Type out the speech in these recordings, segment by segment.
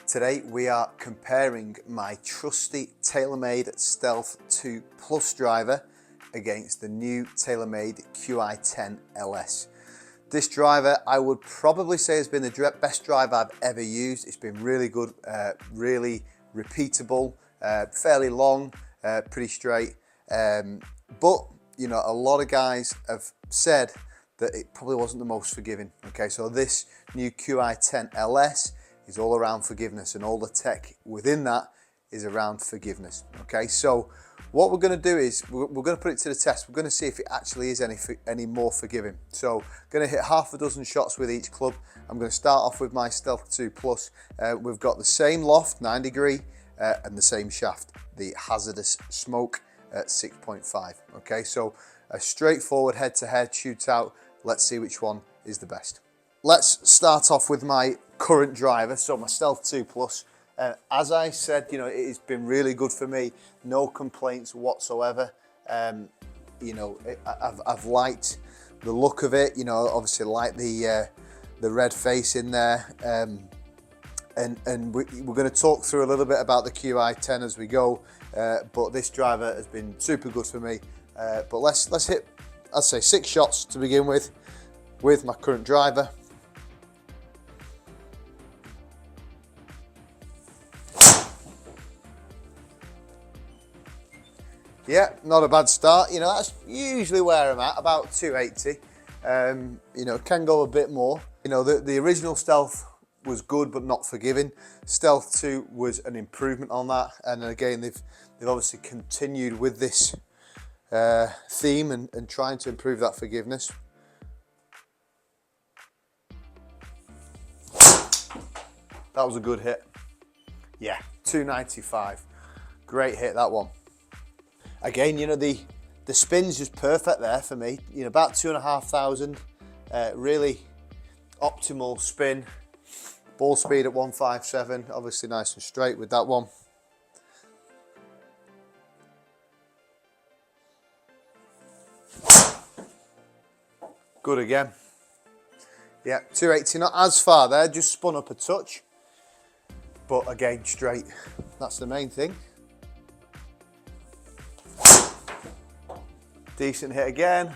Today we are comparing my trusty TaylorMade Stealth 2 Plus driver against the new TaylorMade Qi10 LS. This driver I would probably say has been the best driver I've ever used. It's been really good, really repeatable, fairly long, pretty straight. But you know, a lot of guys have said that it probably wasn't the most forgiving. Okay, so this new Qi10 LS is all around forgiveness, and all the tech within that is around forgiveness. Okay, so what we're going to do is we're going to put it to the test. We're going to see if it actually is any more forgiving. So going to hit half a dozen shots with each club. I'm going to start off with my Stealth 2 Plus. We've got the same loft, 9 degree, and the same shaft, the hazardous smoke at 6.5. Okay, so a straightforward head-to-head shootout. Let's see which one is the best. Let's start off with my current driver, so my Stealth 2 Plus. As I said, you know, it's been really good for me. No complaints whatsoever. You know, I've liked the look of it. You know, obviously like the red face in there. And we're going to talk through a little bit about the Qi10 as we go. But this driver has been super good for me. But let's hit, I'd say 6 shots to begin with my current driver. Yeah, not a bad start. You know, that's usually where I'm at, about 280. You know, can go a bit more. You know, the original Stealth was good but not forgiving. Stealth 2 was an improvement on that, and again they've obviously continued with this theme and trying to improve that forgiveness. That was a good hit. Yeah, 295. Great hit, that one. Again, you know, the spin's just perfect there for me. You know, about 2,500, really optimal spin. Ball speed at 157, obviously nice and straight with that one. Good again. Yeah, 280, not as far there, just spun up a touch. But again, straight. That's the main thing. Decent hit again.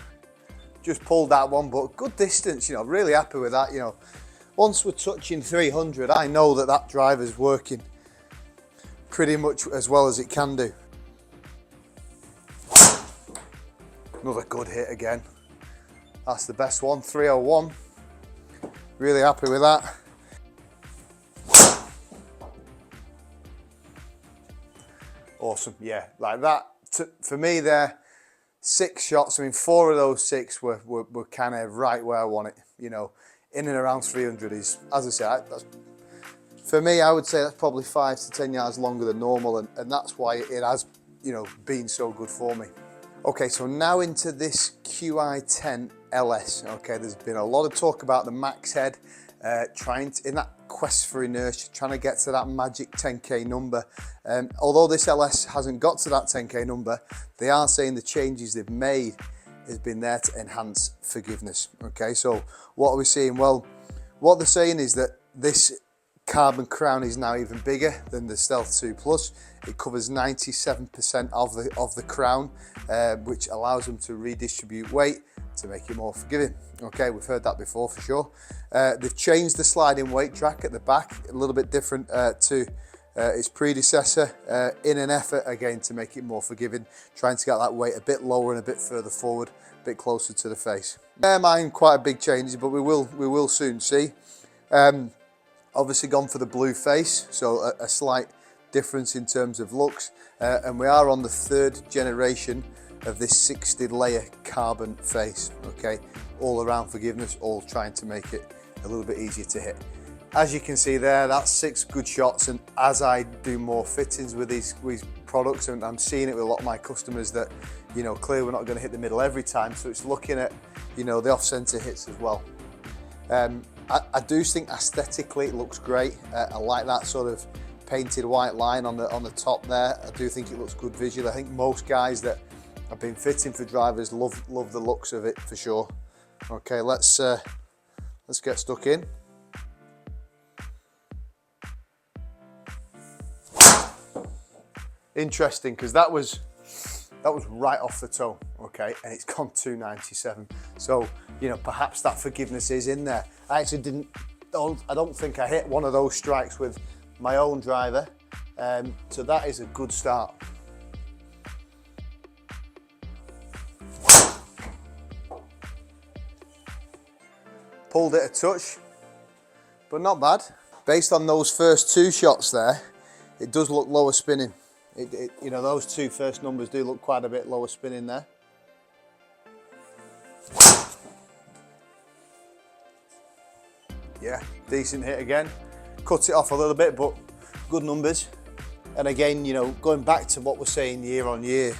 Just pulled that one, but good distance, you know, really happy with that. You know, once we're touching 300, I know that that driver's working pretty much as well as it can do. Another good hit again. That's the best one, 301. Really happy with that. Awesome, yeah, like that. For me there, 6 shots, I mean 4 of those 6 were kind of right where I want it. You know, in and around 300 is, as I said, that's, for me I would say that's probably 5 to 10 yards longer than normal, and that's why it has, you know, been so good for me. Okay, so now into this Qi10 LS. Okay, there's been a lot of talk about the max head, in that quest for inertia, trying to get to that magic 10k number. Although this LS hasn't got to that 10k number, they are saying the changes they've made has been there to enhance forgiveness. Okay, so what are we seeing? Well, what they're saying is that this carbon crown is now even bigger than the Stealth 2 Plus. It covers 97% of the crown, which allows them to redistribute weight to make it more forgiving. Okay, we've heard that before for sure. They've changed the sliding weight track at the back, a little bit different to its predecessor, in an effort again to make it more forgiving, trying to get that weight a bit lower and a bit further forward, a bit closer to the face. Bear in mind, quite a big change, but we will soon see. Obviously gone for the blue face, so a slight difference in terms of looks, and we are on the 3rd generation of this 60 layer carbon face. Okay, all around forgiveness, all trying to make it a little bit easier to hit. As you can see there, that's 6 good shots, and as I do more fittings with these products, and I'm seeing it with a lot of my customers that, you know, clearly we're not going to hit the middle every time, so it's looking at, you know, the off-center hits as well. I do think aesthetically it looks great. I like that sort of painted white line on the top there. I do think it looks good visually. I think most guys that have been fitting for drivers love the looks of it for sure. Okay, let's get stuck in. Interesting, because that was right off the toe, okay, and it's gone 297. So, you know, perhaps that forgiveness is in there. I actually I don't think I hit one of those strikes with my own driver, so that is a good start. Pulled it a touch, but not bad. Based on those first two shots there, it does look lower spinning. You know, those two first numbers do look quite a bit lower spinning there. Yeah, decent hit again. Cut it off a little bit, but good numbers. And again, you know, going back to what we're saying year on year,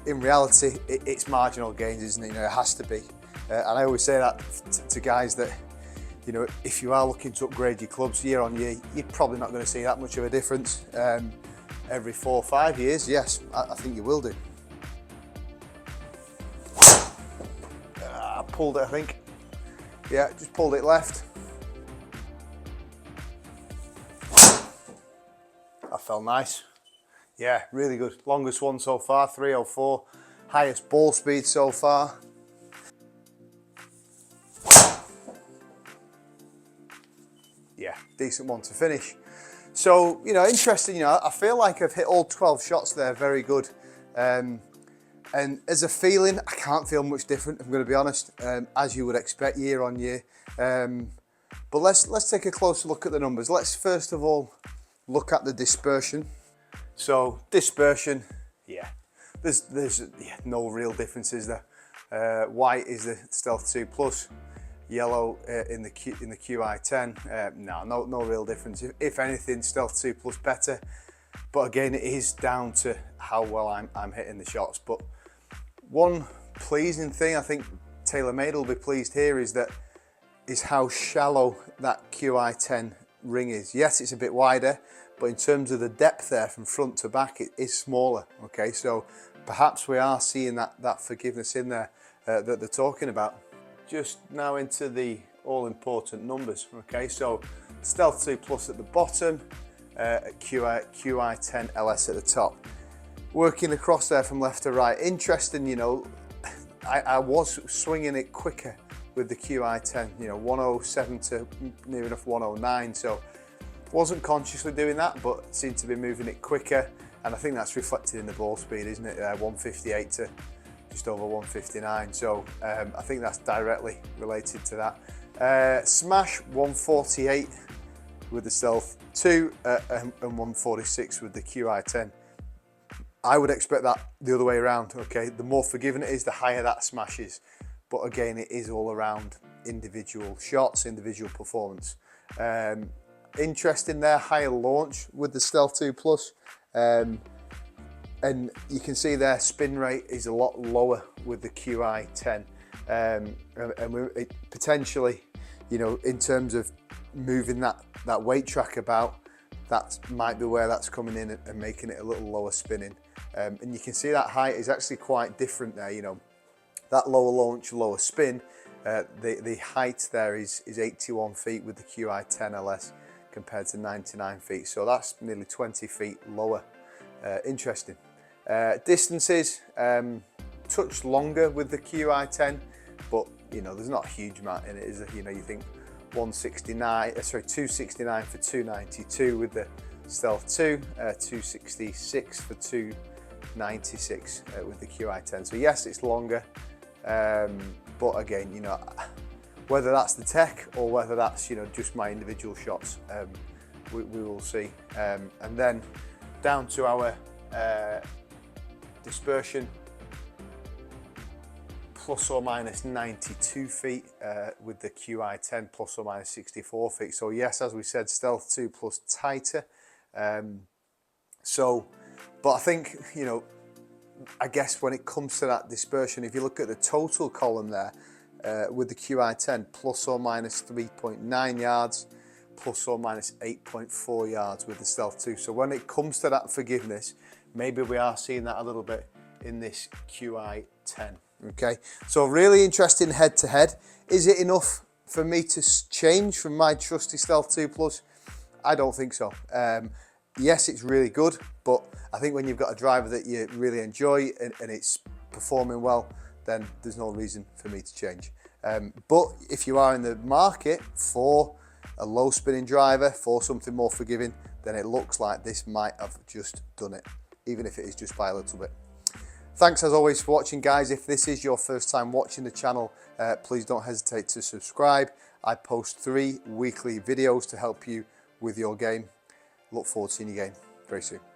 in reality, it's marginal gains, isn't it? You know, it has to be. And I always say that to guys that, you know, if you are looking to upgrade your clubs year on year, you're probably not going to see that much of a difference. Every 4 or 5 years, yes, I think you will do. I pulled it, I think. Yeah, just pulled it left. That felt nice. Yeah, really good. Longest one so far, 304. Highest ball speed so far. Yeah, decent one to finish. So, you know, interesting, you know, I feel like I've hit all 12 shots there, very good. And as a feeling, I can't feel much different, I'm going to be honest, as you would expect year on year. But let's take a closer look at the numbers. Let's first of all look at the dispersion. So dispersion, yeah, there's no real differences there. White is the Stealth 2 Plus. Yellow in the Qi10, no real difference. If anything, Stealth 2 Plus better, but again, it is down to how well I'm hitting the shots. But one pleasing thing, I think TaylorMade will be pleased here, is how shallow that Qi10 ring is. Yes, it's a bit wider, but in terms of the depth there from front to back, it is smaller. Okay, so perhaps we are seeing that forgiveness in there that they're talking about. Just now into the all-important numbers, okay? So Stealth 2 Plus at the bottom, Qi10 LS at the top. Working across there from left to right. Interesting, you know, I was swinging it quicker with the Qi10, you know, 107 to near enough 109, so wasn't consciously doing that, but seemed to be moving it quicker, and I think that's reflected in the ball speed, isn't it? 158 to just over 159, so I think that's directly related to that. Smash 148 with the Stealth 2 and 146 with the Qi10. I would expect that the other way around, okay? The more forgiving it is, the higher that smash is. But again, it is all around individual shots, individual performance. Interesting there, higher launch with the Stealth 2 Plus. And you can see their spin rate is a lot lower with the Qi10. And potentially, you know, in terms of moving that weight track about, that might be where that's coming in and making it a little lower spinning. And you can see that height is actually quite different there, you know. That lower launch, lower spin, the height there is 81 feet with the Qi10 LS compared to 99 feet. So that's nearly 20 feet lower. Interesting. Distances, touch longer with the Qi10, but you know, there's not a huge amount in it, is there? You know, you think 269 for 292 with the Stealth 2, 266 for 296 with the Qi10. So yes, it's longer, but again, you know, whether that's the tech or whether that's, you know, just my individual shots, we will see. And then down to our dispersion, plus or minus 92 feet with the Qi10, plus or minus 64 feet. So yes, as we said, Stealth 2 Plus tighter. But I think, you know, I guess when it comes to that dispersion, if you look at the total column there, with the Qi10, plus or minus 3.9 yards, plus or minus 8.4 yards with the Stealth 2. So when it comes to that forgiveness, maybe we are seeing that a little bit in this Qi10. Okay, so really interesting head to head. Is it enough for me to change from my trusty Stealth 2 Plus? I don't think so. yes, it's really good, but I think when you've got a driver that you really enjoy and it's performing well, then there's no reason for me to change. But if you are in the market for a low spinning driver, for something more forgiving, then it looks like this might have just done it, even if it is just by a little bit. Thanks as always for watching, guys. If this is your first time watching the channel, please don't hesitate to subscribe. I post 3 weekly videos to help you with your game. Look forward to seeing you again very soon.